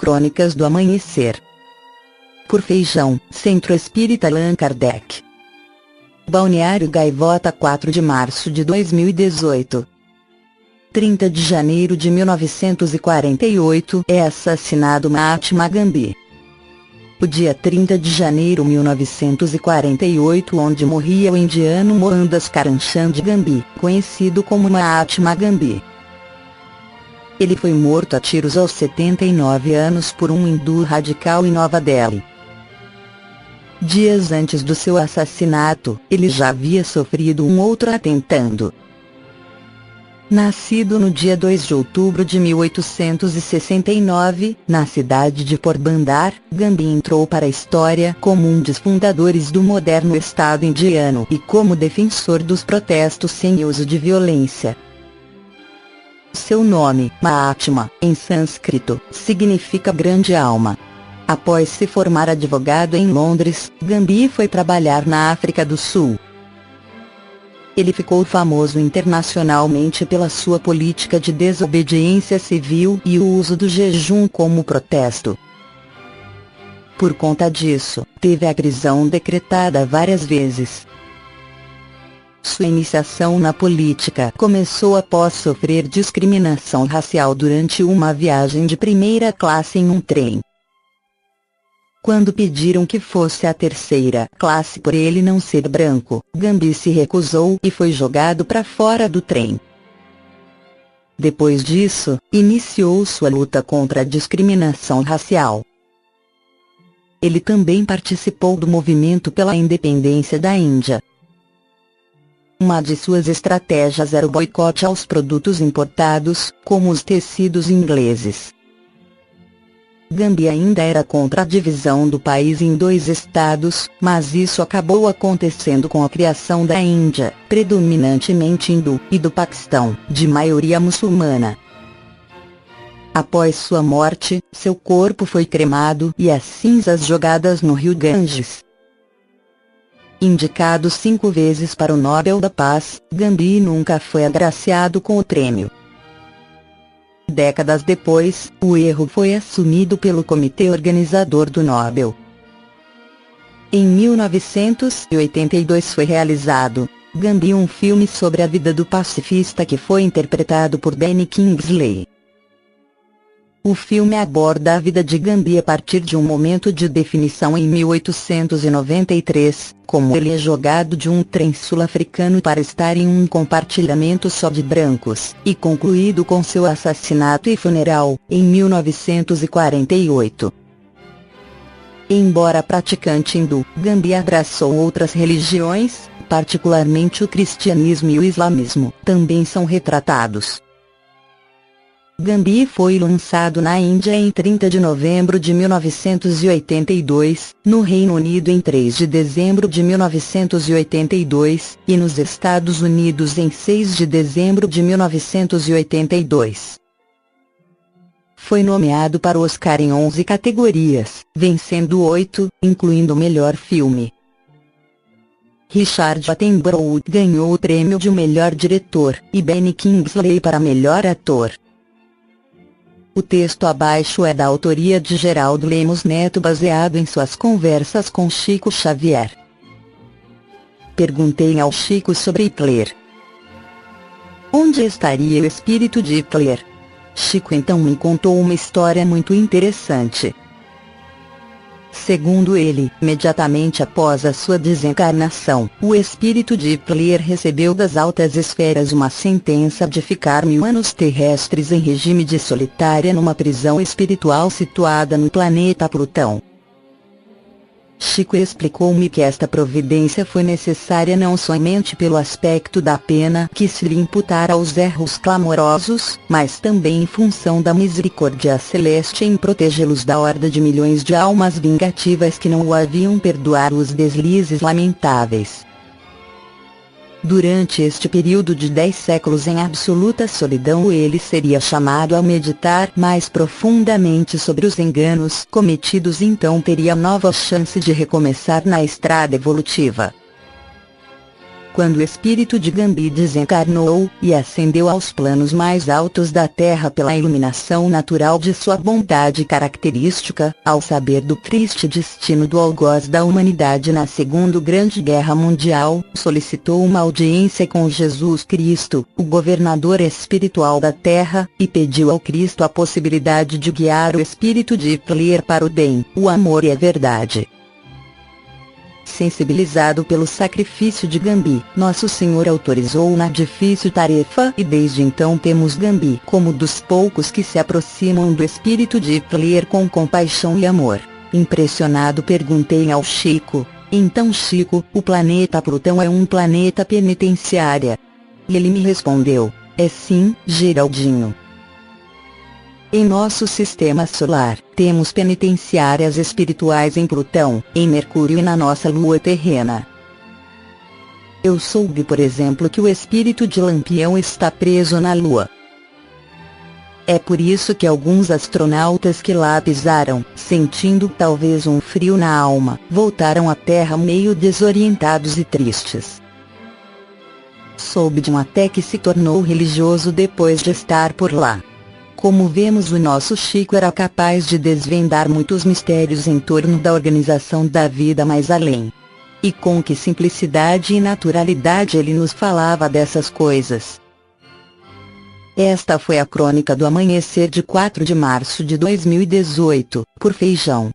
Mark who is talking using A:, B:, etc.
A: Crônicas do Amanhecer. Por Feijão, Centro Espírita Allan Kardec. Balneário Gaivota, 4 de março de 2018. 30 de janeiro de 1948 é assassinado Mahatma Gandhi. O dia 30 de janeiro de 1948, onde morria o indiano Mohandas Karamchand Gandhi, conhecido como Mahatma Gandhi. Ele foi morto a tiros aos 79 anos por um hindu radical em Nova Delhi. Dias antes do seu assassinato, ele já havia sofrido um outro atentado. Nascido no dia 2 de outubro de 1869, na cidade de Porbandar, Gandhi entrou para a história como um dos fundadores do moderno Estado indiano e como defensor dos protestos sem uso de violência. Seu nome, Mahatma, em sânscrito, significa grande alma. Após se formar advogado em Londres, Gandhi foi trabalhar na África do Sul. Ele ficou famoso internacionalmente pela sua política de desobediência civil e o uso do jejum como protesto. Por conta disso, teve a prisão decretada várias vezes. Sua iniciação na política começou após sofrer discriminação racial durante uma viagem de primeira classe em um trem. Quando pediram que fosse a terceira classe por ele não ser branco, Gandhi se recusou e foi jogado para fora do trem. Depois disso, iniciou sua luta contra a discriminação racial. Ele também participou do movimento pela independência da Índia. Uma de suas estratégias era o boicote aos produtos importados, como os tecidos ingleses. Gandhi ainda era contra a divisão do país em 2 estados, mas isso acabou acontecendo com a criação da Índia, predominantemente hindu, e do Paquistão, de maioria muçulmana. Após sua morte, seu corpo foi cremado e as cinzas jogadas no rio Ganges. Indicado 5 vezes para o Nobel da Paz, Gandhi nunca foi agraciado com o prêmio. Décadas depois, o erro foi assumido pelo comitê organizador do Nobel. Em 1982 foi realizado, Gandhi, um filme sobre a vida do pacifista que foi interpretado por Ben Kingsley. O filme aborda a vida de Gandhi a partir de um momento de definição em 1893, como ele é jogado de um trem sul-africano para estar em um compartilhamento só de brancos, e concluído com seu assassinato e funeral, em 1948. Embora praticante hindu, Gandhi abraçou outras religiões, particularmente o cristianismo e o islamismo, também são retratados. Gandhi foi lançado na Índia em 30 de novembro de 1982, no Reino Unido em 3 de dezembro de 1982, e nos Estados Unidos em 6 de dezembro de 1982. Foi nomeado para o Oscar em 11 categorias, vencendo 8, incluindo o melhor filme. Richard Attenborough ganhou o prêmio de melhor diretor, e Ben Kingsley para melhor ator. O texto abaixo é da autoria de Geraldo Lemos Neto, baseado em suas conversas com Chico Xavier. Perguntei ao Chico sobre Hitler. Onde estaria o espírito de Hitler? Chico então me contou uma história muito interessante. Segundo ele, imediatamente após a sua desencarnação, o espírito de Hitler recebeu das altas esferas uma sentença de ficar 1000 anos terrestres em regime de solitária numa prisão espiritual situada no planeta Plutão. Chico explicou-me que esta providência foi necessária não somente pelo aspecto da pena que se lhe imputara aos erros clamorosos, mas também em função da misericórdia celeste em protegê-los da horda de milhões de almas vingativas que não o haviam perdoado os deslizes lamentáveis. Durante este período de 10 séculos em absoluta solidão, ele seria chamado a meditar mais profundamente sobre os enganos cometidos, então teria nova chance de recomeçar na estrada evolutiva. quando o espírito de Gambi desencarnou, e ascendeu aos planos mais altos da Terra pela iluminação natural de sua bondade característica, ao saber do triste destino do algoz da humanidade na Segunda Grande Guerra Mundial, solicitou uma audiência com Jesus Cristo, o governador espiritual da Terra, e pediu ao Cristo a possibilidade de guiar o espírito de Hitler para o bem, o amor e a verdade. Sensibilizado pelo sacrifício de Gambi, Nosso Senhor autorizou na difícil tarefa e desde então temos Gambi como dos poucos que se aproximam do espírito de Hitler com compaixão e amor. Impressionado perguntei ao Chico: então Chico, o planeta Plutão é um planeta penitenciária? E ele me respondeu: é sim, Geraldinho. Em nosso sistema solar, temos penitenciárias espirituais em Plutão, em Mercúrio e na nossa Lua terrena. Eu soube, por exemplo, que o espírito de Lampião está preso na Lua. É por isso que alguns astronautas que lá pisaram, sentindo talvez um frio na alma, voltaram à Terra meio desorientados e tristes. Soube de um até que se tornou religioso depois de estar por lá. Como vemos, o nosso Chico era capaz de desvendar muitos mistérios em torno da organização da vida mais além. E com que simplicidade e naturalidade ele nos falava dessas coisas. Esta foi a crônica do amanhecer de 4 de março de 2018, por Feijão.